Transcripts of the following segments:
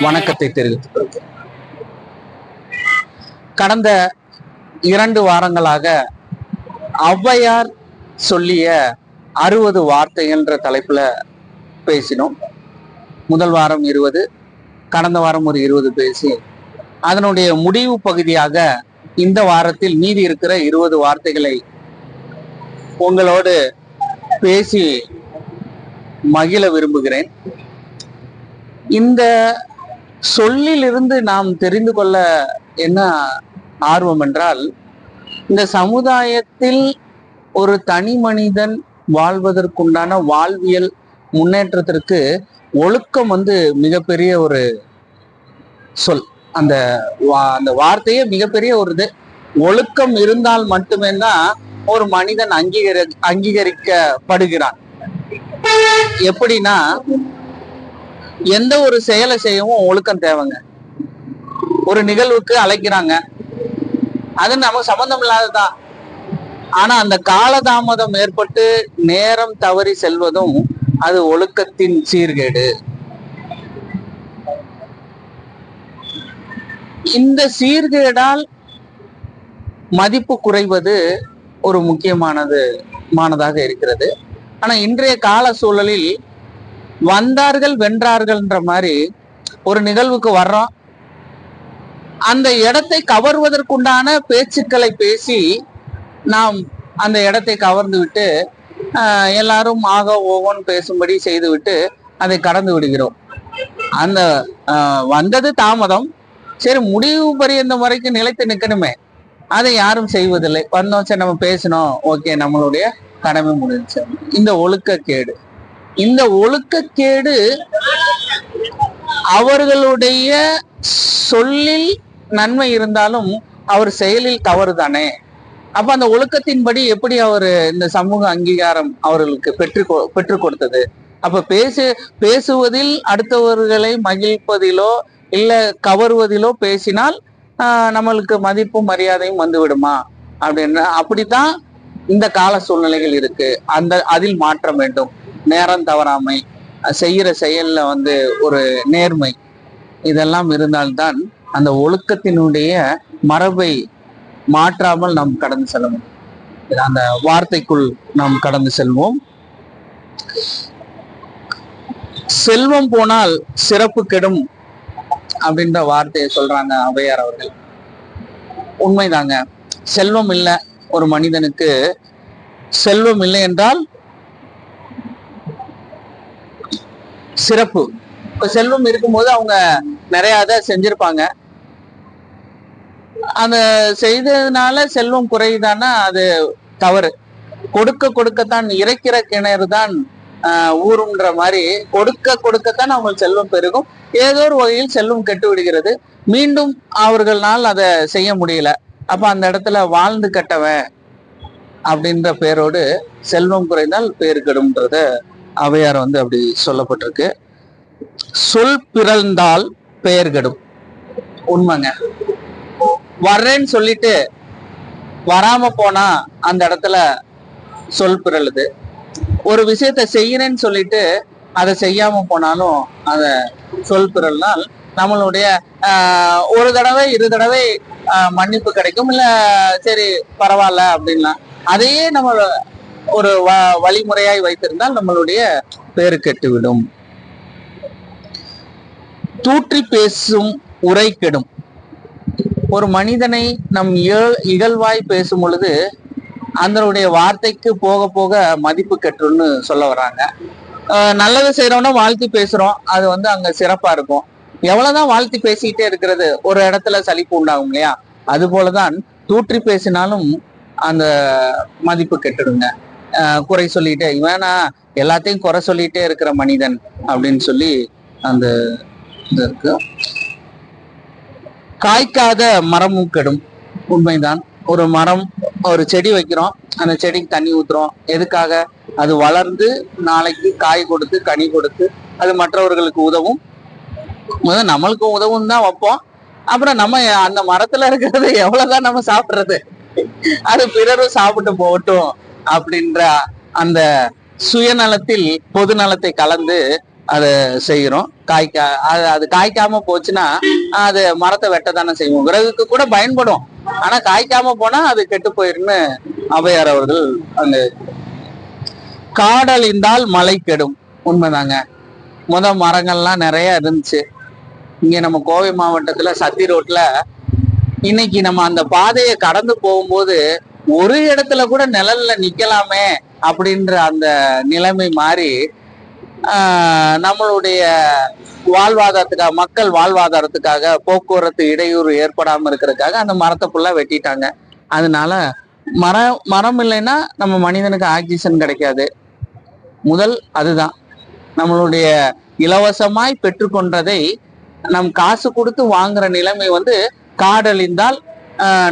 வணக்கத்தை தெரிவித்துக் கொள்கிறேன். கடந்த 2 வாரங்களாக ஔவையார் சொல்லிய 60 வார்த்தைகள்ன்ற தலைப்புல பேசினோம். முதல் வாரம் 20, கடந்த வாரம் ஒரு 20 பேசி அதனுடைய முடிவு பகுதியாக இந்த வாரத்தில் மீதி இருக்கிற 20 வார்த்தைகளை உங்களோடு பேசி மகிழ விரும்புகிறேன். இந்த சொல்லிலிருந்து நாம் தெரிந்து கொள்ள என்ன ஆர்வம் என்றால், இந்த சமுதாயத்தில் ஒரு தனி மனிதன் வாழ்வதற்குண்டான வாழ்வியல் முன்னேற்றத்திற்கு ஒழுக்கம் மிகப்பெரிய ஒரு சொல். அந்த வார்த்தையே மிகப்பெரிய ஒரு இது. ஒழுக்கம் இருந்தால் மட்டுமே தான் ஒரு மனிதன் அங்கீகரிக்கப்படுகிறான். எப்படின்னா, எந்த ஒரு செயலை செய்யவும் ஒழுக்கம் தேவைங்க. ஒரு நிகழ்வுக்கு அழைக்கிறாங்க, அது நமக்கு சம்பந்தம் இல்லாததான். ஆனா அந்த காலதாமதம் ஏற்பட்டு நேரம் தவறி செல்வதும் அது ஒழுக்கத்தின் சீர்கேடு. இந்த சீர்கேடால் மதிப்பு குறைவது ஒரு முக்கியமானதாக இருக்கிறது. ஆனா இன்றைய கால சூழலில் வந்தார்கள் வென்றார்கள்ன்ற மாதிரி ஒரு நிகழ்வுக்கு வர்றோம், அந்த இடத்தை கவர்வதற்குண்டான பேச்சுக்களை பேசி நாம் அந்த இடத்தை கவர்ந்து விட்டு எல்லாரும் ஆக ஓகோன்னு பேசும்படி செய்து விட்டு அதை கடந்து விடுகிறோம். அந்த வந்தது தாமதம், சரி முடிவு பரியந்த வரைக்கும் நிலைத்து நிற்கணுமே, அதை யாரும் செய்வதில்லை. வந்தோம், சரி நம்ம பேசணும், ஓகே நம்மளுடைய கடமை முடிஞ்சு. இந்த ஒழுக்கக்கேடு, இந்த ஒழுக்கக்கேடு அவர்களுடைய சொல்லில் நன்மை இருந்தாலும் அவர் செயலில் தவறு தானே. அப்ப அந்த ஒழுக்கத்தின்படி எப்படி அவர் இந்த சமூக அங்கீகாரம் அவர்களுக்கு பெற்று கொடுத்தது? அப்ப பேசுவதில் அடுத்தவர்களை மகிழ்ப்பதிலோ இல்ல கவருவதிலோ பேசினால் நம்மளுக்கு மதிப்பும் மரியாதையும் வந்துவிடுமா அப்படின்னு? அப்படித்தான் இந்த கால சூழ்நிலைகள் இருக்கு. அதில் மாற்றம் வேண்டும். நேரம் தவறாமை, செய்யற செயல்ல ஒரு நேர்மை, இதெல்லாம் இருந்தால்தான் அந்த ஒழுக்கத்தினுடைய மரபை மாற்றாமல் நாம் கடந்து செல்ல முடியும். அந்த வார்த்தைக்குள் நாம் கடந்து செல்வோம். செல்வம் போனால் சிறப்பு கெடும் அப்படின்ற வார்த்தையை சொல்றாங்க ஔவையார் அவர்கள். உண்மைதாங்க. செல்வம் இல்லை, ஒரு மனிதனுக்கு செல்வம் இல்லை என்றால் சிறப்பு. இப்ப செல்வம் இருக்கும்போது அவங்க நிறைய அதை செஞ்சிருப்பாங்க, அந்த செய்ததுனால செல்வம் குறையுதானா? அது தவறு. கொடுக்கத்தான் இறைக்கிற கிணறு தான் ஊருன்ற மாதிரி கொடுக்கத்தான் அவங்க செல்வம் பெருகும். ஏதோ ஒரு வகையில் செல்வம் கெட்டு விடுகிறது, மீண்டும் அவர்களால் அதை செய்ய முடியல. அப்ப அந்த இடத்துல வாழ்ந்து கட்டவன் அப்படின்ற பேரோடு செல்வம் குறைந்தால் பேர் கெடும்ன்றத ஔவையார் அப்படி சொல்லப்பட்டிருக்கு. சொல் பிறழ்ந்தால் பெயர் கெடும். உண்மைங்க. வர்றேன்னு சொல்லிட்டு வராம போனா அந்த இடத்துல சொல் பிறழுது. ஒரு விஷயத்த செய்யறேன்னு சொல்லிட்டு அதை செய்யாம போனாலும் அத சொல் பிறழ்னால் நம்மளுடைய ஒரு தடவை 2 தடவை மன்னிப்பு கிடைக்கும், இல்ல சரி பரவாயில்ல அப்படின்லாம். அதையே நம்ம ஒரு வழிமுறையாய் வைத்திருந்தால் நம்மளுடைய பேரு கெட்டுவிடும். தூற்றி பேசும் உரை கெடும். ஒரு மனிதனை நம் இகழ்வாய் பேசும் பொழுது அதனுடைய வார்த்தைக்கு போக போக மதிப்பு கெட்டுன்னு சொல்ல வர்றாங்க. நல்லது செய்யறோம்னா வாழ்த்தி பேசுறோம், அது அங்க சிறப்பா இருக்கும். எவ்வளவுதான் வாழ்த்தி பேசிக்கிட்டே இருக்கிறது, ஒரு இடத்துல சலிப்பு உண்டாகும் இல்லையா? அது போலதான் தூற்றி பேசினாலும் அந்த மதிப்பு கெட்டுடுங்க. குறை சொல்லிட்டே, இவனா எல்லாத்தையும் குறை சொல்லிட்டே இருக்கிற மனிதன் அப்படின்னு சொல்லி அந்த இது இருக்கு. காய்க்காத மரமும் கெடும். உண்மைதான். ஒரு மரம், ஒரு செடி வைக்கிறோம், அந்த செடிக்கு தண்ணி ஊத்துறோம். எதுக்காக? அது வளர்ந்து நாளைக்கு காய் கொடுத்து கனி கொடுத்து அது மற்றவர்களுக்கு உதவும், நம்மளுக்கும் உதவும் தான் வைப்போம். அப்புறம் நம்ம அந்த மரத்துல இருக்கிறது எவ்வளவுதான் நம்ம சாப்பிடுறது, அது பிறரும் சாப்பிட்டு போகட்டும் அப்படின்ற அந்த சுயநலத்தில் பொது நலத்தை கலந்து அதை செய்கிறோம். அது காய்க்காம போச்சுன்னா அது மரத்தை வெட்ட தானே செய்வோம். விறகுக்கு கூட பயன்படும், ஆனா காய்க்காம போனா அது கெட்டு போயிருன்னு ஔவையார் அவர்கள் அங்க. காடழிந்தால் மழை கெடும். உண்மைதாங்க. மரங்கள்லாம் நிறைய இருந்துச்சு. இங்க நம்ம கோவை மாவட்டத்துல சத்தி ரோட்ல இன்னைக்கு நம்ம அந்த பாதையை கடந்து போகும்போது ஒரு இடத்துல கூட நிழல்ல நிக்கலாமே அப்படின்ற அந்த நிலைமை மாறி நம்மளுடைய வாழ்வாதாரத்துக்காக, மக்கள் வாழ்வாதாரத்துக்காக, போக்குவரத்து இடையூறு ஏற்படாம இருக்கிறதுக்காக அந்த மரத்தை ஃபுல்லா வெட்டிட்டாங்க. அதனால மரம் இல்லைன்னா நம்ம மனிதனுக்கு ஆக்சிஜன் கிடைக்காது. முதல் அதுதான். நம்மளுடைய இலவசமாய் பெற்றுக்கொண்டதை நம் காசு கொடுத்து வாங்குற நிலைமை காடழிந்தால்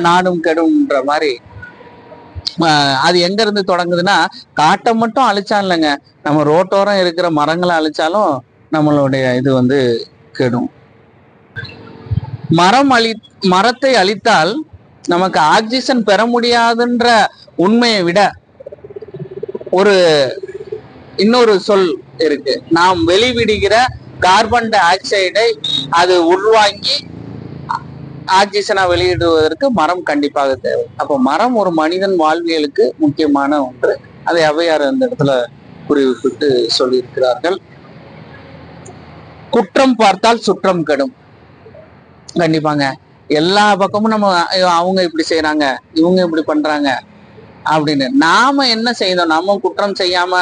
நாடும் கெடும்ன்ற மாதிரி. அது எங்க இருந்து தொடங்குதுன்னா, காட்டை மட்டும் அழிச்சா இல்லைங்க, நம்ம ரோட்டோரம் இருக்கிற மரங்களை அழிச்சாலும் நம்மளுடைய இது கெடும். மரத்தை அழித்தால் நமக்கு ஆக்சிஜன் பெற முடியாதுன்ற உண்மையை விட இன்னொரு சொல் இருக்கு. நாம் வெளிவிடுகிற கார்பன் டை ஆக்சைடை அது உள்வாங்கி ஆக்சிஜனா வெளியிடுவதற்கு மரம் கண்டிப்பாக தேவை. அப்ப மரம் ஒரு மனிதன் வாழ்வியலுக்கு முக்கியமான ஒன்று. அதை ஔவையார் அந்த இடத்துல குறிப்பிட்டு சொல்லியிருக்கிறார்கள். குற்றம் பார்த்தால் சுற்றம் கெடும். கண்டிப்பாங்க. எல்லா பக்கமும் நம்ம அவங்க இப்படி செய்யறாங்க, இவங்க இப்படி பண்றாங்க அப்படின்னு நாம என்ன செய்யணும்? நம்ம குற்றம் செய்யாம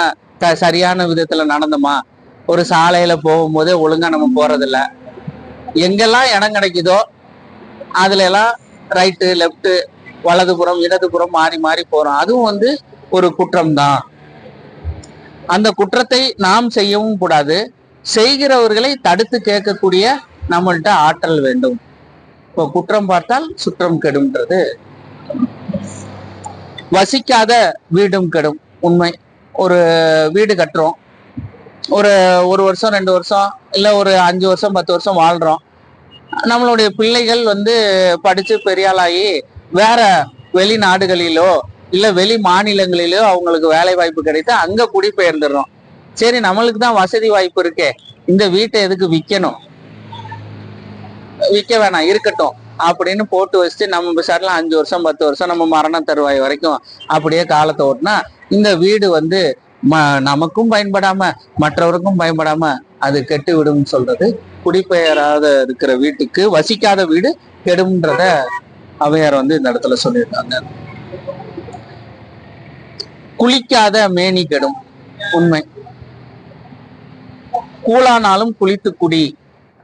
சரியான விதத்துல நடந்தோமா? ஒரு சாலையில போகும்போதே ஒழுங்கா நம்ம போறதில்ல. எங்கெல்லாம் இடம் கிடைக்குதோ அதுல எல்லாம் ரைட்டு லெப்ட் வலதுபுறம் இடதுபுறம் மாறி மாறி போறோம். அதுவும் ஒரு குற்றம் தான். அந்த குற்றத்தை நாம் செய்யவும் கூடாது. செய்கிறவர்களை தடுத்து கேட்கக்கூடிய நம்மள்கிட்ட ஆற்றல் வேண்டும். இப்போ குற்றம் பார்த்தால் சுற்றம் கெடும்ன்றது. வசிக்காத வீடும் கெடும். உண்மை. ஒரு வீடு கட்டுறோம், ஒரு வருஷம் 2 வருஷம் இல்ல ஒரு 5 வருஷம் 10 வருஷம் வாழ்றோம். நம்மளுடைய பிள்ளைகள் படிச்சு பெரியாளாகி வேற வெளிநாடுகளிலோ இல்ல வெளி மாநிலங்களிலோ அவங்களுக்கு வேலை வாய்ப்பு கிடைத்து அங்க குடிபெயர்ந்துடுறோம். சரி, நம்மளுக்கு தான் வசதி வாய்ப்பு இருக்கே, இந்த வீட்டை எதுக்கு விற்கணும்? விற்க வேணாம், இருக்கட்டும் அப்படின்னு போட்டு வச்சுட்டு நம்ம விசாரிலாம் 5 வருஷம் 10 வருஷம் நம்ம மரண தருவாய் வரைக்கும் அப்படியே காலத்தை ஓட்டினா இந்த வீடு நமக்கும் பயன்படாம மற்றவருக்கும் பயன்படாம அது கெட்டு விடும் சொல்றது. குடிபெயராத இருக்கிற வீட்டுக்கு, வசிக்காத வீடு கெடும்ன்றத ஔவையார் இந்த இடத்துல சொல்லியிருக்காங்க. குளிக்காத மேனி கெடும். உண்மை. கூழானாலும் குளித்து குடி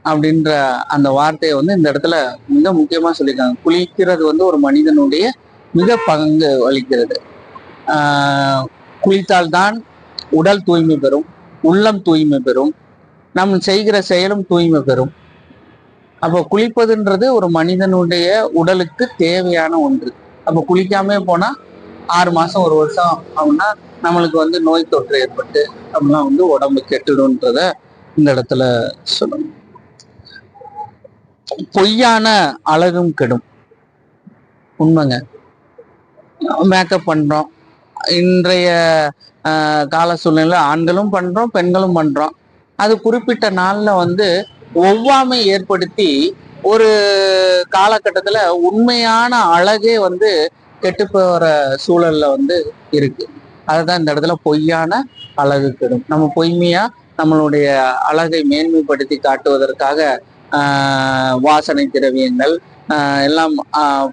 அப்படின்ற அந்த வார்த்தையை இந்த இடத்துல மிக முக்கியமா சொல்லியிருக்காங்க. குளிக்கிறது ஒரு மனிதனுடைய மிக பங்கு வகிக்கிறது. குளித்தால்தான் உடல் தூய்மை பெறும், உள்ளம் தூய்மை பெறும், நம் செய்கிற செயலும் தூய்மை பெறும். அப்போ குளிப்பதுன்றது ஒரு மனிதனுடைய உடலுக்கு தேவையான ஒன்று. அப்போ குளிக்காம போனா 6 மாசம் 1 வருஷம் அப்படின்னா நம்மளுக்கு நோய் தொற்று ஏற்பட்டு அப்படின்னா உடம்பு கெட்டுடும்ன்றத இந்த இடத்துல சொல்லணும். பொய்யான அழகும் கெடும். உண்மைங்க. மேக்கப் பண்றோம், இன்றைய கால சூழ்நிலை ஆண்களும் பண்றோம் பெண்களும் பண்றோம். அது குறிப்பிட்ட நாள்ல ஒவ்வாமை ஏற்படுத்தி ஒரு காலகட்டத்துல உண்மையான அழகே கெட்டு போற சூழல்ல இருக்கு. அதுதான் இந்த இடத்துல பொய்யான அழகு கெடும். நம்ம பொய்மையா நம்மளுடைய அழகை மேன்மைப்படுத்தி காட்டுவதற்காக வாசனை திரவியங்கள் எல்லாம்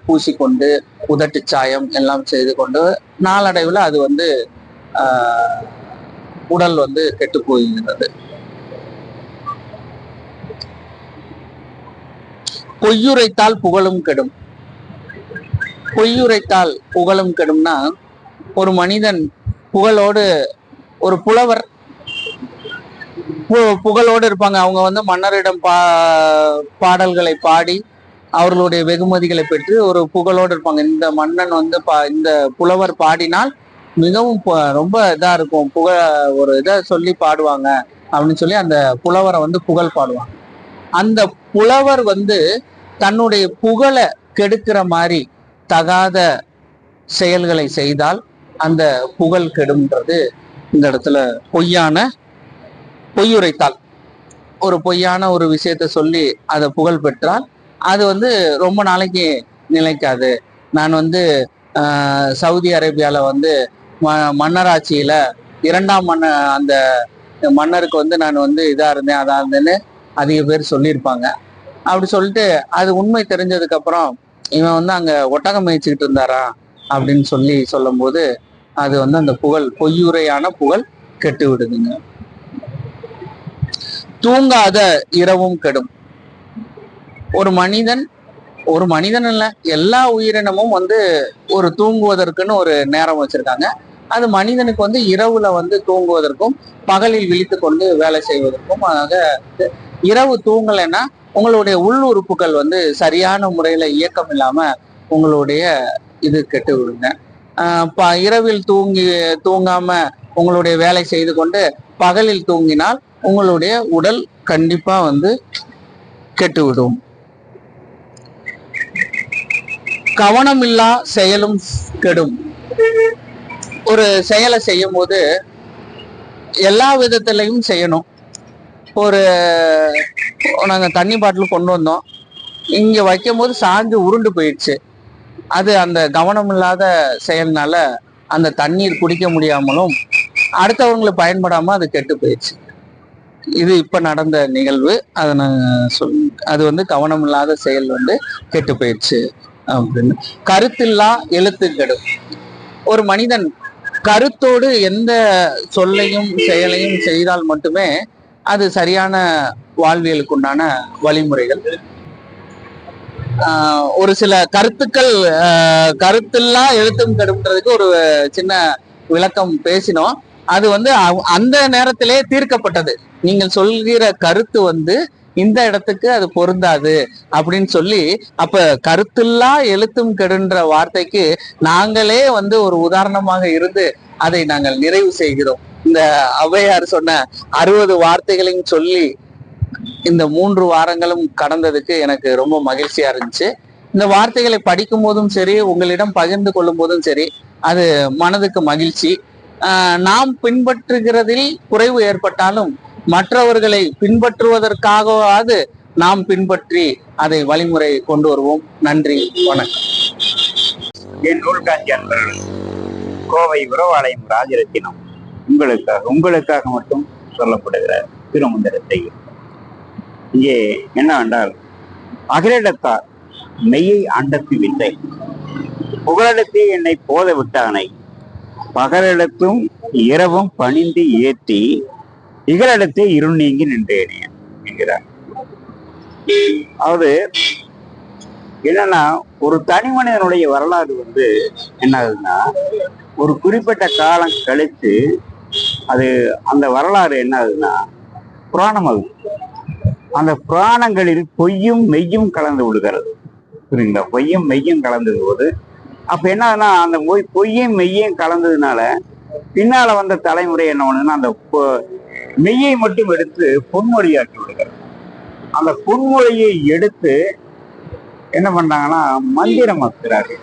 பூசிக்கொண்டு உதட்டு சாயம் எல்லாம் செய்து கொண்டு நாளடைவில் அது உடல் கெட்டு போகிறது. பொய்யுரைத்தால் புகழும் கெடும். பொய்யுரைத்தால் புகழும் கெடும்னா, ஒரு மனிதன் புகழோடு, ஒரு புலவர் புகழோடு இருப்பாங்க. அவங்க மன்னரிடம் பாடல்களை பாடி அவர்களுடைய வெகுமதிகளை பெற்று ஒரு புகழோடு இருப்பாங்க. இந்த மன்னன் இந்த புலவர் பாடினால் மிகவும் ரொம்ப இதா இருக்கும், ஒரு இதை சொல்லி பாடுவாங்க அப்படின்னு சொல்லி அந்த புலவரை புகழ் பாடுவாங்க. அந்த புலவர் தன்னுடைய புகழை கெடுக்கிற மாதிரி தகாத செயல்களை செய்தால் அந்த புகழ் கெடும்ன்றது இந்த இடத்துல பொய்யுரைத்தால் ஒரு பொய்யான ஒரு விஷயத்த சொல்லி அதை புகழ் பெற்றால் அது வந்து ரொம்ப நாளைக்கு நிலைக்காது. நான் வந்து சவுதி அரேபியால வந்து மன்னராட்சியில இரண்டாம் அந்த மன்னருக்கு வந்து நான் வந்து இதா இருந்தேன் அதா இருந்தேன்னு அதிக பேர் சொல்லியிருப்பாங்க. அப்படி சொல்லிட்டு அது உண்மை தெரிஞ்சதுக்கு அப்புறம் இவன் வந்து அங்க ஒட்டகம் மேய்ச்சிக்கிட்டு இருந்தாரா அப்படின்னு சொல்லும் போது அது வந்து அந்த புகழ் பொய்யுரையான புகழ் கெட்டு விடுதுங்க. தூங்காத இரவும் கெடும். ஒரு மனிதன் இல்ல, எல்லா உயிரினமும் வந்து ஒரு தூங்குவதற்குன்னு ஒரு நேரம் வச்சிருக்காங்க. அது மனிதனுக்கு வந்து இரவுல வந்து தூங்குவதற்கும் பகலில் விழித்து கொண்டு வேலை செய்வதற்கும். ஆக இரவு தூங்கலைன்னா உங்களுடைய உள் உறுப்புகள் வந்து சரியான முறையில இயக்கம் இல்லாம உங்களுடைய இது கெட்டு விடுங்க. இரவில் தூங்காம உங்களுடைய வேலை செய்து கொண்டு பகலில் தூங்கினால் உங்களுடைய உடல் கண்டிப்பா வந்து கெட்டுவிடும். கவனமில்லா செயலும் கெடும். ஒரு செயலை செய்யும் போது எல்லா விதத்திலையும் செய்யணும். ஒரு நாங்க தண்ணி பாட்டில் கொண்டு வந்தோம், இங்க வைக்கும் போது சாஞ்சு உருண்டு போயிடுச்சு. அது அந்த கவனம் இல்லாத செயல்னால அந்த தண்ணீர் குடிக்க முடியாமலும் அடுத்தவங்களுக்கு பயன்படாம அது கெட்டு போயிடுச்சு. இது இப்ப நடந்த நிகழ்வு. அதை நான் அது வந்து கவனம் இல்லாத செயல் வந்து கெட்டு போயிடுச்சு அப்படின்னு. கருத்தில்லா எழுத்து கெடும். ஒரு மனிதன் கருத்தோடு எந்த சொல்லையும் செயலையும் செய்தால் மட்டுமே அது சரியான வாழ்வியலுக்கு உண்டான வழிமுறைகள். ஒரு சில கருத்துக்கள் கருத்தில்லா எழுத்தும் கெடும்ன்றதுக்கு ஒரு சின்ன விளக்கம் பேசினோம். அது வந்து அந்த நேரத்திலே தீர்க்கப்பட்டது. நீங்கள் சொல்கிற கருத்து வந்து இந்த இடத்துக்கு அது பொருந்தாது அப்படின்னு சொல்லி, அப்ப கருத்தில்லா எழுத்தும் கெடுன்ற வார்த்தைக்கு நாங்களே வந்து ஒரு உதாரணமாக இருந்து அதை நாங்கள் நிறைவு செய்கிறோம். இந்த ஔவையார் சொன்ன 60 வார்த்தைகளையும் சொல்லி இந்த 3 வாரங்களும் கடந்ததுக்கு எனக்கு ரொம்ப மகிழ்ச்சியா இருந்துச்சு. இந்த வார்த்தைகளை படிக்கும் போதும் சரி, உங்களிடம் பகிர்ந்து கொள்ளும் போதும் சரி, அது மனதுக்கு மகிழ்ச்சி. நாம் பின்பற்றுகிறதில் குறைவு ஏற்பட்டாலும் மற்றவர்களை பின்பற்றுவதற்காகவாது நாம் பின்பற்றி அதை வழிமுறை கொண்டு வருவோம். நன்றி, வணக்கம். என் நூல்காஞ்சி அன்பர்கள், கோவை உறவாலயம் ராஜரத்தினம் உங்களுக்காக மட்டும் சொல்லப்படுகிற திருமந்திரத்தை இங்கே என்னவென்றால், அகிலிடத்தார் மெய்யை அண்டத்து வித்தை, புகழிடத்தே என்னை போத விட்டானை, பகலிடத்தும் இரவும் பணிந்து ஏற்றி இகலிடத்தே இருள் நீங்கி நின்றேனே என்கிறார். அதாவது என்னன்னா, ஒரு தனி மனிதனுடைய வரலாறு வந்து என்ன ஆகுதுன்னா, ஒரு குறிப்பிட்ட காலம் கழித்து அது அந்த வரலாறு என்ன ஆகுதுன்னா புராணம் ஆகுது. அந்த புராணங்களில் பொய்யும் மெய்யும் கலந்து விடுகிறது. புரியுங்களா? பொய்யும் மெய்யும் கலந்து போது அப்ப என்னன்னா, அந்த பொய்யும் மெய்யும் கலந்ததுனால பின்னால வந்த தலைமுறை என்ன பண்ணுதுன்னா, அந்த மெய்யை மட்டும் எடுத்து பொன்மொழியாக்கி விடுகிறது. அந்த பொன்மொழியை எடுத்து என்ன பண்றாங்கன்னா மந்திரமாக்குறார்கள்.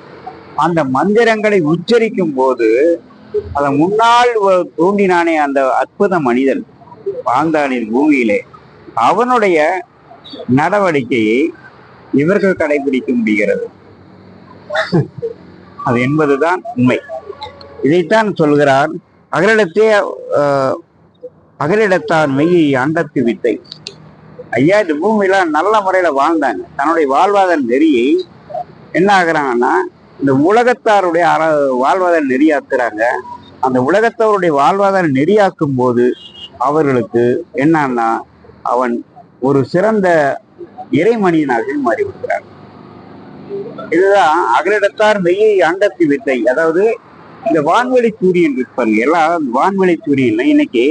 அந்த மந்திரங்களை உச்சரிக்கும் போது அத முன்னால் தோன்றினானே அந்த அற்புத மனிதன் வாழ்ந்தானின் பூமியிலே, அவனுடைய நடவடிக்கையை இவர்கள் கடைபிடிக்க முடிகிறது. அது என்பதுதான் உண்மை. இதைத்தான் சொல்கிறார், அகலிடத்தார் மெய்யை அண்டத்து வித்தை. ஐயா, இந்த பூமியில நல்ல முறையில வாழ்ந்தாங்க. தன்னுடைய வாழ்வாதார நெறியை என்ன ஆகுறாங்கன்னா, இந்த உலகத்தாருடைய வாழ்வாதார நெறியாக்குறாங்க. அந்த உலகத்தாருடைய வாழ்வாதார நெறியாக்கும் போது அவர்களுக்கு என்னன்னா, அவன் ஒரு சிறந்த இறைமனிதனாக மாறிவிடுகிறார். இதுதான் அகலிடத்தார் மெய்யை அண்டத்து வித்தை. அதாவது இந்த வான்வெளி சூரியன் இருப்பாங்க, எல்லாம் வான்வெளி சூரியன். இன்னைக்கு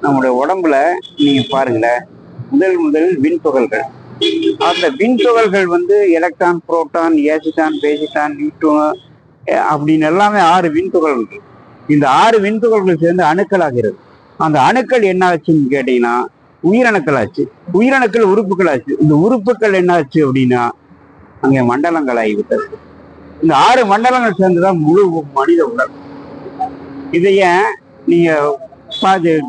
நம்முடைய உடம்புல நீங்க பாருங்களேன், முதல் விண்துகள்கள். அந்த விண்துகள்கள் வந்து எலக்ட்ரான், புரோட்டான், ஏசிட்டான், பேசிட்டான், நியூட்ரான் அப்படின்னு எல்லாமே 6 விண்துகள்கள். இந்த 6 விண்துகள்கள் சேர்ந்து அணுக்கள் ஆகிறது. அந்த அணுக்கள் என்ன ஆச்சுன்னு கேட்டீங்கன்னா உயிரணுக்கள் ஆச்சு. உயிரணுக்கள் உறுப்புகள் ஆச்சு. இந்த உறுப்புகள் என்ன ஆச்சு அப்படின்னா அங்கே மண்டலங்கள் ஆகிவிட்டது. இந்த 6 மண்டலங்கள் சேர்ந்துதான் முழு மனித உடல். இதைய நீங்க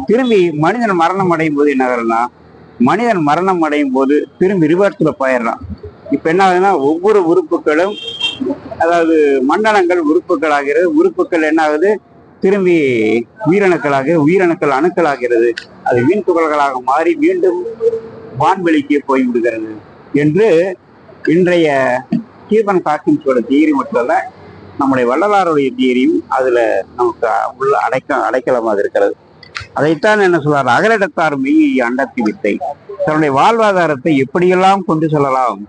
திரும்பி மனிதன் மரணம் அடையும் போது என்ன ஆகுதுன்னா, மனிதன் மரணம் அடையும் போது திரும்பி ரிவர்ஸ்ல போயிடுறான். இப்ப என்ன ஆகுதுன்னா ஒவ்வொரு உறுப்புகளும், அதாவது மண்டலங்கள் உறுப்புகள் ஆகிறது. உறுப்புகள் என்ன ஆகுது, திரும்பி உயிரணுக்களாக, உயிரணுக்கள் அணுக்களாகிறது. அது மீன் துகள்களாக மாறி மீண்டும் வான்வெளிக்கு போய்விடுகிறது என்று இன்றைய ஸ்டீபன் ஹாக்கின்ஸோட தியரி மட்டும் இல்ல, நம்முடைய வள்ளலாருடைய தியரியும் அதுல நமக்கு உள்ள அடைக்கலமாக இருக்கிறது. அதைத்தான் என்ன சொல்றாரு, அகலிடத்தார் மெய் அண்டத்தி வித்தை. தன்னுடைய வாழ்வாதாரத்தை எப்படியெல்லாம் கொண்டு செல்லலாம்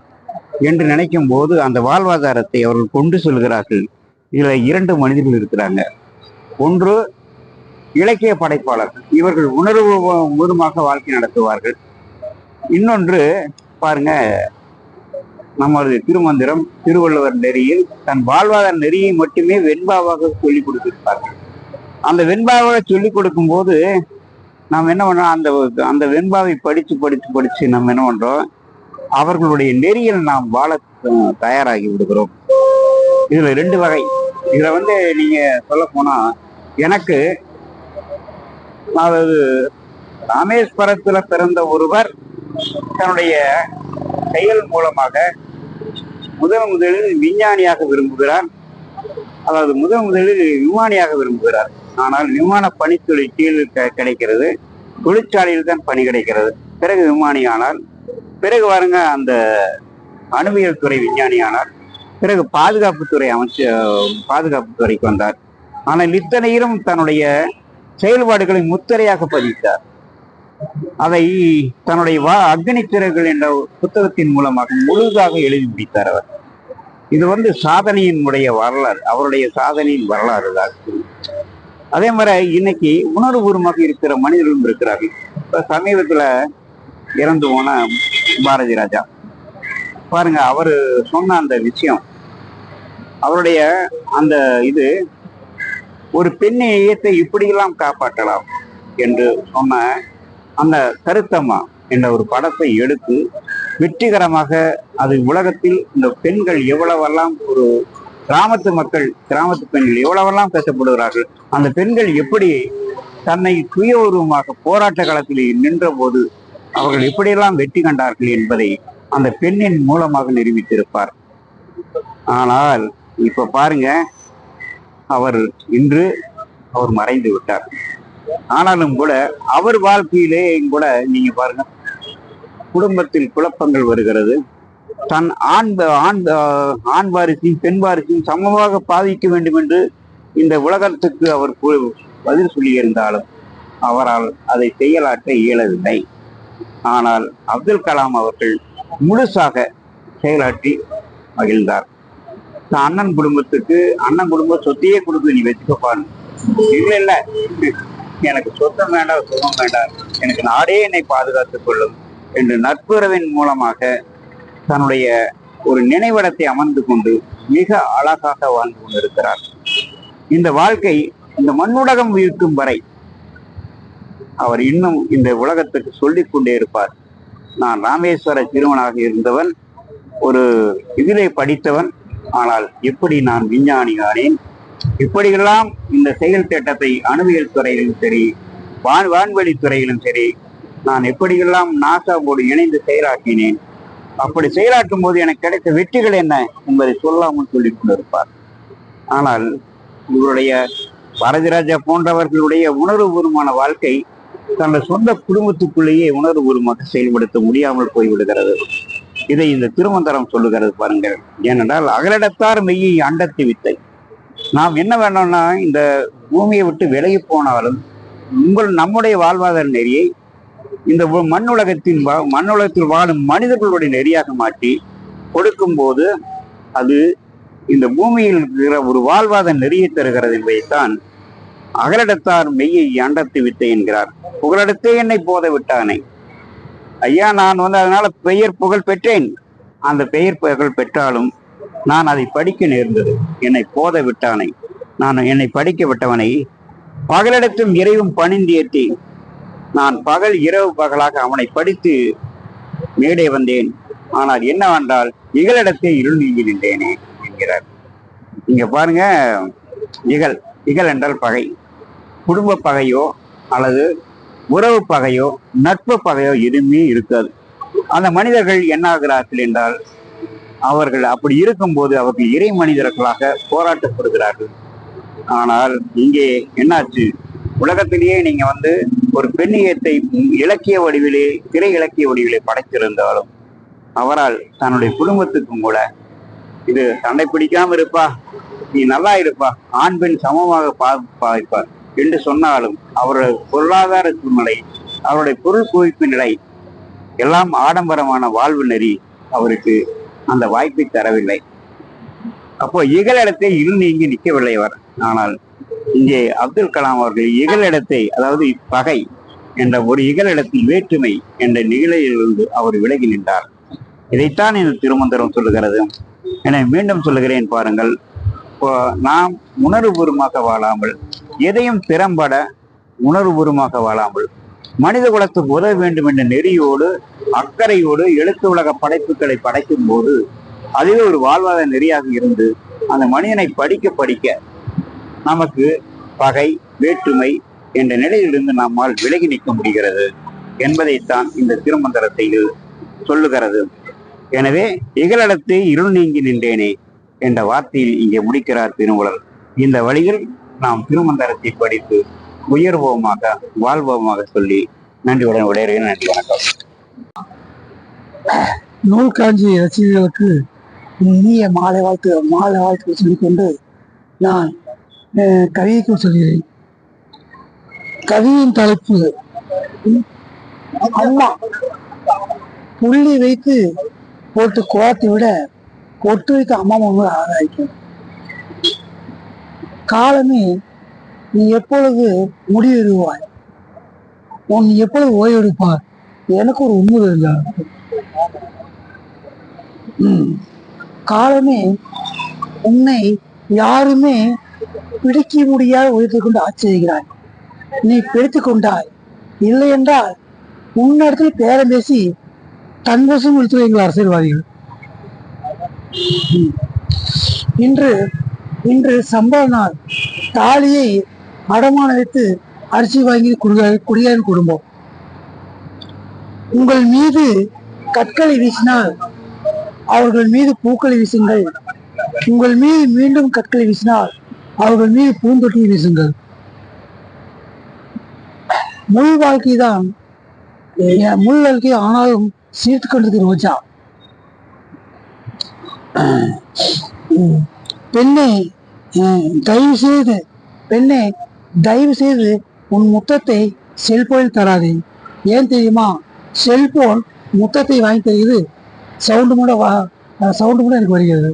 என்று நினைக்கும் போது அந்த வாழ்வாதாரத்தை அவர்கள் கொண்டு செல்கிறார்கள். இதுல 2 மனிதர்கள் இருக்கிறாங்க. ஒன்று இலக்கிய படைப்பாளர்கள், இவர்கள் உணர்வு பூர்வமாக வாழ்க்கை நடத்துவார்கள். இன்னொன்று பாருங்க, நமது திருமந்திரம் திருவள்ளுவர் நெறியில் தன் வாழ்வாதார நெறியை மட்டுமே வெண்பாவாக சொல்லிக் கொடுத்திருப்பார்கள். அந்த வெண்பாவை சொல்லிக் கொடுக்கும் போது நாம் என்ன பண்றோம், அந்த வெண்பாவை படிச்சு நம்ம என்ன பண்றோம், அவர்களுடைய நெறியில் நாம் வாழ தயாராகி விடுகிறோம். இதுல 2 வகை. இதுல நீங்க சொல்ல போனா, எனக்கு அதாவது ராமேஸ்வரத்துல பிறந்த ஒருவர் தன்னுடைய செயல் மூலமாக முதலில் விஞ்ஞானியாக விரும்புகிறார். அதாவது முதலில் விமானியாக விரும்புகிறார். ஆனால் விமான பணித்தொழில் கீழ் கிடைக்கிறது, தொழிற்சாலையில் தான் பணி கிடைக்கிறது. பிறகு விமானி ஆனால், பிறகு பாருங்க அந்த அணுவியல் துறை விஞ்ஞானி ஆனால், பிறகு பாதுகாப்புத்துறைக்கு வந்தார். ஆனால் இத்தனையிலும் தன்னுடைய செயல்பாடுகளை முத்திரையாக பதித்தார். அதை தன்னுடைய அக்னி சிறகுகள் என்ற புத்தகத்தின் மூலமாக முழுதாக எழுதி முடித்தார் அவர். இது சாதனையின் வரலாறு, அவருடைய சாதனையின் வரலாறு தான். அதே மாதிரி இன்னைக்கு உணர்வுபூர்வமாக இருக்கிற மனிதர்களும் இருக்கிறார்கள். இப்ப சமீபத்துல இறந்து போன பாரதி ராஜா பாருங்க, அவரு சொன்ன அந்த விஷயம், அவருடைய அந்த இது, ஒரு பெண்ணை இயத்தை இப்படியெல்லாம் காப்பாற்றலாம் என்று சொன்ன அந்த கருத்தம்மா என்ற ஒரு படத்தை எடுத்து வெற்றிகரமாக அது உலகத்தில் இந்த பெண்கள் எவ்வளவெல்லாம், ஒரு கிராமத்து பெண்கள் எவ்வளவெல்லாம் பேசப்படுகிறார்கள், அந்த பெண்கள் எப்படி தன்னை சுய உருவமாக போராட்ட காலத்தில் நின்ற போது அவர்கள் எப்படியெல்லாம் வெற்றி கண்டார்கள் என்பதை அந்த பெண்ணின் மூலமாக நிரூபித்திருப்பார். ஆனால் இப்ப பாருங்க, இன்று அவர் மறைந்து விட்டார். ஆனாலும் கூட அவர் வாழ்க்கையிலே கூட நீங்க பாருங்க, குடும்பத்தில் குழப்பங்கள் வருகிறது. தன் ஆண் வாரிசையும் பெண் வாரிசையும் சமமாக பாதிக்க வேண்டும் என்று இந்த உலகத்துக்கு அவர் பதில் சொல்லியிருந்தாலும் அவரால் அதை செயலாற்ற இயலவில்லை. ஆனால் அப்துல் கலாம் அவர்கள் முழுசாக செயலாற்றி மகிழ்ந்தார். அண்ணன் குடும்ப சொத்தையே கொடுத்து நீ வச்சுக்கப்பான்னு. இல்ல எனக்கு சொத்தம் வேண்டாம், சுகம் வேண்டாம், எனக்கு நாடே என்னை பாதுகாத்துக் கொள்ளும் என்று நட்புறவின் மூலமாக தன்னுடைய ஒரு நினைவிடத்தை அமர்ந்து கொண்டு மிக அழகாக வாழ்ந்து கொண்டிருக்கிறார். இந்த வாழ்க்கை இந்த மண்ணுலகம் இருக்கும் வரை அவர் இன்னும் இந்த உலகத்துக்கு சொல்லிக் கொண்டே இருப்பார். நான் ராமேஸ்வர சிறுவனாக இருந்தவன், ஒரு இதிலே படித்தவன், ஆனால் எப்படி நான் விஞ்ஞானி ஆனேன், இப்படியெல்லாம் இந்த செயல் திட்டத்தை அணுவியல் துறையிலும் சரி, வான்வெளி துறையிலும் சரி, நான் எப்படியெல்லாம் நாசாவோடு இணைந்து செயலாற்றினேன், அப்படி செயலாற்றும் போது எனக்கு கிடைத்த வெற்றிகள் என்ன என்பதை சொல்லாமல் சொல்லிக் கொண்டிருப்பார். ஆனால் இவருடைய பாரதிராஜா போன்றவர்களுடைய உணர்வுபூர்வமான வாழ்க்கை தங்கள் சொந்த குடும்பத்துக்குள்ளேயே உணர்வுபூர்வமாக செயல்படுத்த முடியாமல் போய்விடுகிறது. இதை இந்த திருமந்திரம் சொல்லுகிறது பாருங்கள். ஏனென்றால் அகலிடத்தார் மெய்யை அண்டத்தி வித்தை. நாம் என்ன வேணும்னா, இந்த பூமியை விட்டு விலகி போனாலும் நம்முடைய வாழ்வாதார நெறியை இந்த மண்ணுலகத்தில் வாழும் மனிதர்களுடைய நெறியாக மாற்றி கொடுக்கும் போது அது இந்த பூமியில் இருக்கிற ஒரு வாழ்வாதார நெறியை தருகிறது என்பதைத்தான் அகலிடத்தார் மெய்யை அண்டத்தி வித்தை என்கிறார். புகலிடத்தே என்னை போத விட்டானே. ஐயா, நான் அதனால பெயர் புகழ் பெற்றேன். அந்த பெயர் புகழ் பெற்றாலும் நான் அதை படிக்க நேர்ந்தது. என்னை போத விட்டானை, நான் என்னை படிக்க விட்டவனை பகலிடத்தும் இரவும் பணிந்தேற்றி நான் பகல் இரவு பகலாக அவனை படித்து மேடே வந்தேன். ஆனால் என்னவென்றால் இகலிடத்தை இருள் நீங்கி நின்றேனே என்கிறார். இங்க பாருங்க, இகல் என்றால் பகை, குடும்ப பகையோ அல்லது உறவு பகையோ நட்பு பகையோ எதுவுமே இருக்காது. அந்த மனிதர்கள் என்ன ஆகிறார்கள் என்றால், அவர்கள் அப்படி இருக்கும்போது அவர்கள் இறை மனிதர்களாக போராட்டப்படுகிறார்கள். ஆனால் இங்கே என்னாச்சு, உலகத்திலேயே நீங்க ஒரு பெண்ணியத்தை இலக்கிய வடிவிலே, திரை இலக்கிய வடிவிலே படைத்திருந்தாலும் அவரால் தன்னுடைய குடும்பத்துக்கும் கூட இது சண்டை பிடிக்காம இருப்பா, நீ நல்லா இருப்பா, ஆண் பெண் சமமாக பாய்ப்பார் என்று சொன்னாலும் அவருடைய பொருளாதார சூழ்நிலை, அவருடைய பொருள் குவிப்பு நிலை எல்லாம் ஆடம்பரமான வாழ்வு நெறி அவருக்கு அந்த வாய்ப்பை தரவில்லை. அப்போ இகலிடத்தை இரு நீங்கி நிற்கவில்லை அவர். ஆனால் இங்கே அப்துல் கலாம் அவர்கள் இகலிடத்தை, அதாவது பகை என்ற ஒரு இகலிடத்தில் வேற்றுமை என்ற நிகழ்ச்சியிலிருந்து அவர் விலகி நின்றார். இதைத்தான் இந்த திருமந்திரம் சொல்லுகிறது. என மீண்டும் சொல்லுகிறேன் பாருங்கள், நாம் உணர்வுபூர்வமாக வாழாமல், எதையும் திறம்பட உணர்வுபூர்வமாக வாழாமல், மனித குலத்துக்கு உதவ வேண்டும் என்ற நெறியோடு அக்கறையோடு எழுத்து உலக படைப்புகளை படைக்கும் போது அதுவே ஒரு வாழ்வாதார நெறியாக இருந்து அந்த மனிதனை படிக்க படிக்க நமக்கு பகை வேற்றுமை என்ற நிலையிலிருந்து நம்மால் விலகி நிற்க முடிகிறது என்பதைத்தான் இந்த திருமந்திரத்தை சொல்லுகிறது. எனவே இகலிடத்தை இருள் நீங்கி நின்றேனே என்ற வார்த்தையில் இங்கே முடிக்கிறார் திருமூலர். இந்த வழியில் நாம் திருமந்திரத்தை படித்து உயர்வோமாக வாழ்வோமாக சொல்லி நன்றியுடன் விடைகிறேன். நன்றி, வணக்கம். நூல் காஞ்சி ரசிகர்களுக்கு இனிய மாலை வாழ்த்து சொல்லிக்கொண்டு நான் கவிதைக்கு சொல்கிறேன். கவியின் தலைப்பு அம்மா. புள்ளி வைத்து போட்டு குவாத்தி விட பொட்டு வைத்த அம்மா முன்பு ஆராய்க்கும். காலமே நீ எப்பொழுது முடிவெடுவாய், உன் எப்பொழுது ஓய்வெடுப்பார், எனக்கு ஒரு உண்மை இல்லை. காலமே உன்னை யாருமே பிடிக்க முடியாத உயர்த்து கொண்டு ஆட்சி செய்கிறாய். நீ பிடித்து கொண்டாய், இல்லை என்றால் உன்னிடத்தில் பேரம் பேசி தன்வசம் இழுத்து வைங்கள் அரசியல்வாதிகள். இன்று சம்பள நாள், தாலியை அடமான வைத்து அரிசி வாங்கி குடியாரின் குடும்பம். உங்கள் மீது கற்களை வீசினால் அவர்கள் மீது பூக்களை வீசுங்கள், உங்கள் மீது மீண்டும் கற்களை வீசினால் அவர்கள் மீது பூந்தொட்டியை வீசுங்கள். முள் வாழ்க்கை தான் முள் வாழ்க்கை, ஆனாலும் சீர்த்து கொண்டிருக்கிற ரோஜா. பெண்ணே தயவு செய்து உன் முத்தத்தை செல்போனில் தராதே. ஏன் தெரியுமா, செல்போன் முத்தத்தை வாங்கி தருகிறது, சவுண்டு கூட எனக்கு வருகிறது.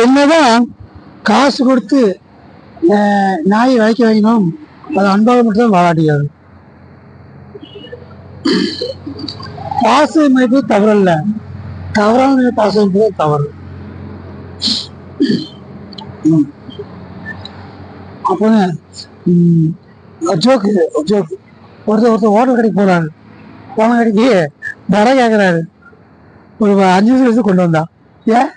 என்னதான் காசு கொடுத்து நாயை விலைக்கு வாங்கினோம், அது அன்பாக மட்டும்தான் வாழாட்டியாது. பாசம் மதிப்பு தவறல்ல, தவறான பாசம் தவறு. அப்போ ஒருத்தர் ஹோட்டல் கடைக்கு போறாரு, போன கடைக்கு வடை கேட்கிறாரு, ஒரு 5 நிமிஷம் எடுத்து கொண்டு வந்தா. ஏன்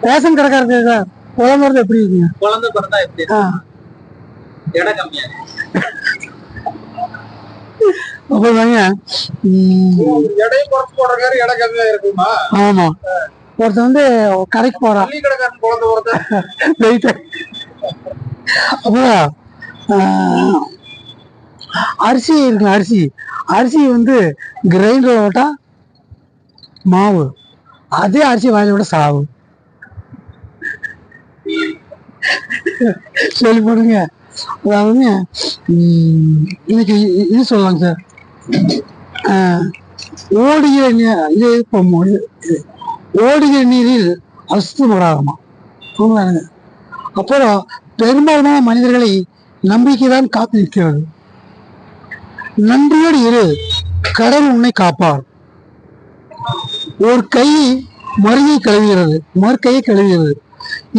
ரேஷன் கடைக்காரங்க குழந்தை பிறந்தா எப்படி இருக்குங்க? குழந்தை பிறந்தா எப்படி எடை கம்மியா? ஆமா, ஒருத்தர் கடைக்கு போறான், அப்புறம் அரிசி இருக்கு, அரிசி கிரைண்டர் ஓட்டா மாவு, அதே அரிசி வாயில விட சாவு. சொல்லி போடுங்க. அதாவது இன்னைக்கு இது சொல்லலாங்க சார், ஓடுகிற நீரில் அசுத்தமாகுமா. அப்புறம் பெரும்பாலான மனிதர்களை நம்பிக்கைதான் காத்து நிற்கிறது. நன்றியோடு இரு, கடவுள் உன்னை காப்பார். ஒரு கை மறுகையை கழுவுகிறது, மறு கையை கழுவுகிறது,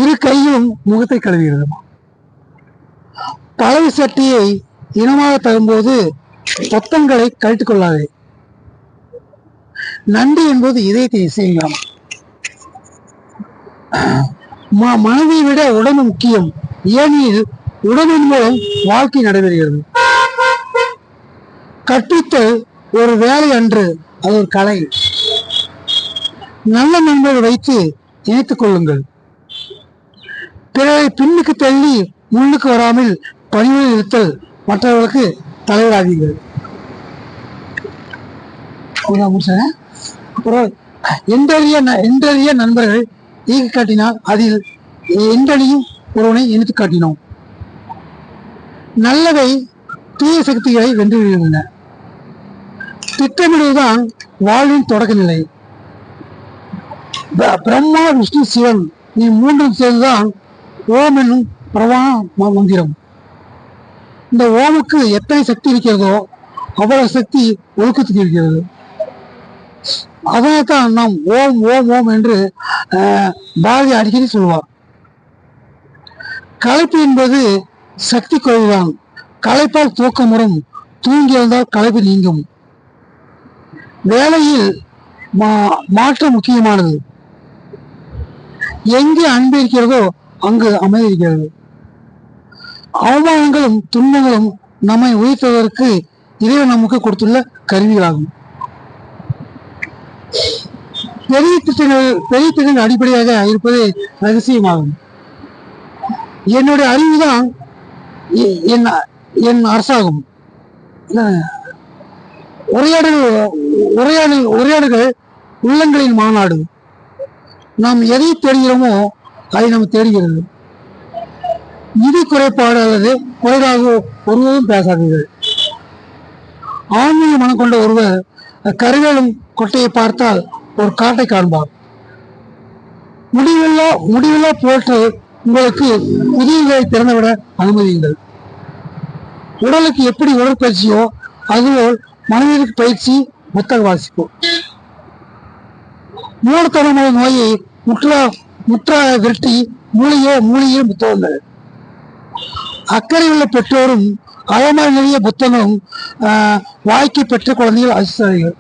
இரு கையும் முகத்தை கழுவுகிறது. பழைய சட்டியை இனமாக தரும்போது பொத்தங்களை கழட்டிக் கொள்ளாதே. நன்றி என்பது இதயத்தை இசையலாம். மனதை விட உடம்பு முக்கியம், ஏனெனில் உடம்பின் மூலம் வாழ்க்கை நடைபெறுகிறது. கற்பித்தல் ஒரு வேலை அன்று, அது ஒரு கலை. நல்ல நண்பர்கள் வைத்து இணைத்துக் கொள்ளுங்கள். பிறரை பின்னுக்கு தள்ளி முன்னுக்கு வராமல் பணிவுடன் இருத்தல், மற்றவர்களுக்கு தலைவராதீர்கள். அப்புறம் என்றறிய நண்பர்கள் ஈக காட்டினால் அதில் என்றையும் ஒருவனை இணைத்து காட்டினோம். நல்லவை தீய சக்திகளை வென்றுவிடுகின்றன. திட்டமிடுவதுதான் வாழ்வின் தொடக்க நிலை. பிரம்மா, விஷ்ணு, சிவன் நீ மூன்றும் சேர்ந்துதான் ஓம் என்னும் பிரவான மந்திரம். இந்த ஓமுக்கு எத்தனை சக்தி இருக்கிறதோ அவ்வளவு சக்தி ஒழுக்கத்துக்கு இருக்கிறது. அதனால்தான் நாம் ஓம் ஓம் ஓம் என்று பாரதி அடிக்கடி சொல்வார். களைப்பு என்பது சக்தி குறைவுதான். களைப்பால் தூக்கம் வரும், தூங்கி இருந்தால் களைப்பு நீங்கும். வேலையில் மாற்றம் முக்கியமானது. எங்கே அன்பு இருக்கிறதோ அங்கு அமைதி இருக்கிறது. அவமானங்களும் துன்பங்களும் நம்மை உயர்த்துவதற்கு இறைவன் நமக்கு கொடுத்துள்ள கருவிகளாகும். பெரிய திட்டங்கள் அடிப்படையாக இருப்பது ரகசியமாகும். என்னுடைய அறிவுதான் என் அரசாகும். உரையாடல்கள் உள்ளங்களின் மாநாடு. நாம் எதை தேடுகிறோமோ அதை நாம் தேடுகிறது. நிதி குறைபாடு அல்லது குறைவாக ஒருவரும் பேசாதீர்கள். ஆன்மீக மனம் கொண்ட ஒருவர் கருவேலும் கொட்டையை பார்த்தால் ஒரு காட்டை காண்பார். முடிவில்லா போட்டு உங்களுக்கு புதியங்களை திறந்துவிட அனுமதியுங்கள். உடலுக்கு எப்படி உடற்பயிற்சியோ அதுபோல் மனதிற்கு பயிற்சி புத்தக வாசிப்போம். மூலத்தனமான நோயை முற்றாக விரட்டி மூளையே புத்தகங்கள். அக்கறை உள்ள பெற்றோரும் அறமாய் நிறைய புத்தகங்களும் வாய்க்கு பெற்ற குழந்தைகள் அதிர்ஷ்டங்கள்.